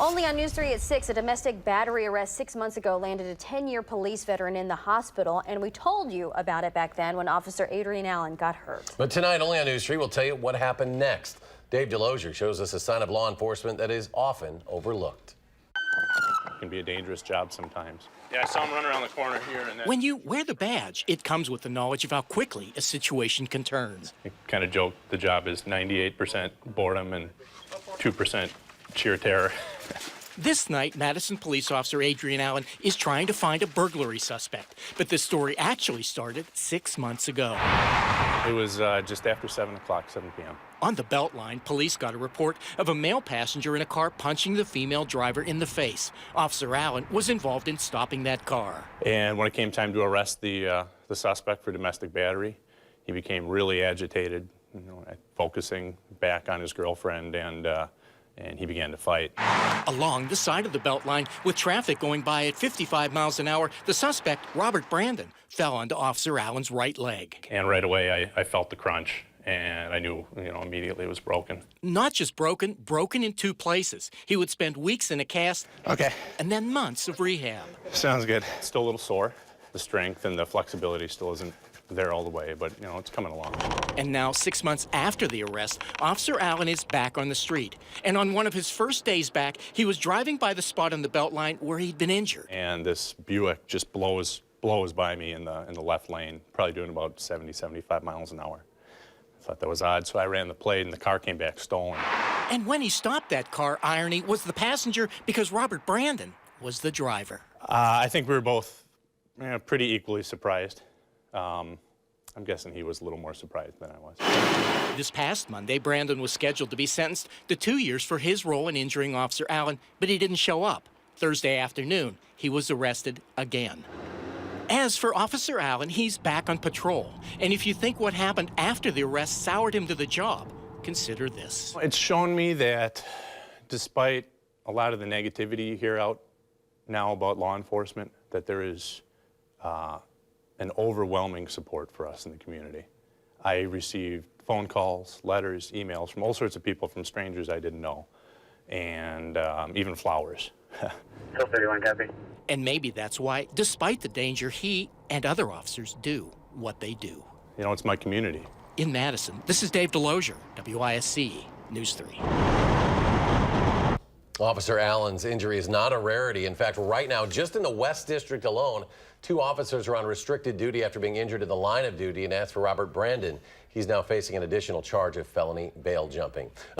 Only on News 3 at 6, a domestic battery arrest 6 months ago landed a 10-year police veteran in the hospital, and we told you about it back then when Officer Adrian Alan got hurt. But tonight, only on News 3, we'll tell you what happened next. Dave Delosier shows us a sign of law enforcement that is often overlooked. It can be a dangerous job sometimes. Yeah, I saw him run around the corner here. And then when you wear the badge, it comes with the knowledge of how quickly a situation can turn. I kind of joke the job is 98% boredom and 2% sheer terror. This night, Madison police officer Adrian Alan is trying to find a burglary suspect. But this story actually started 6 months ago. It was just after 7 o'clock, 7 p.m. On the Beltline, police got a report of a male passenger in a car punching the female driver in the face. Officer Allen was involved in stopping that car. And when it came time to arrest the suspect for domestic battery, he became really agitated, focusing back on his girlfriend, and he began to fight. Along the side of the Beltline, with traffic going by at 55 miles an hour, the suspect, Robert Brandon, fell onto Officer Allen's right leg. And right away, I felt the crunch, and I knew, immediately it was broken. Not just broken, broken in 2 places. He would spend weeks in a cast, okay, and then months of rehab. Sounds good. Still a little sore. The strength and the flexibility still isn't there all the way, but, it's coming along. And now, 6 months after the arrest, Officer Allen is back on the street. And on one of his first days back, he was driving by the spot on the Beltline where he'd been injured. And this Buick just blows by me in the left lane, probably doing about 70, 75 miles an hour. I thought that was odd, so I ran the plate, and the car came back stolen. And when he stopped that car, irony was the passenger because Robert Brandon was the driver. I think we were both pretty equally surprised. I'm guessing he was a little more surprised than I was. This past Monday, Brandon was scheduled to be sentenced to 2 years for his role in injuring Officer Allen, but he didn't show up. Thursday afternoon, he was arrested again. As for Officer Allen, he's back on patrol. And if you think what happened after the arrest soured him to the job, consider this. It's shown me that despite a lot of the negativity you hear out now about law enforcement, that there is an overwhelming support for us in the community. I received phone calls, letters, emails from all sorts of people, from strangers I didn't know, and even flowers. Hill 31, copy. And maybe that's why, despite the danger, he and other officers do what they do. It's my community. In Madison, this is Dave Delosier, WISC News 3. Officer Allen's injury is not a rarity. In fact, right now, just in the West District alone, 2 officers are on restricted duty after being injured in the line of duty. And as for Robert Brandon, he's now facing an additional charge of felony bail jumping.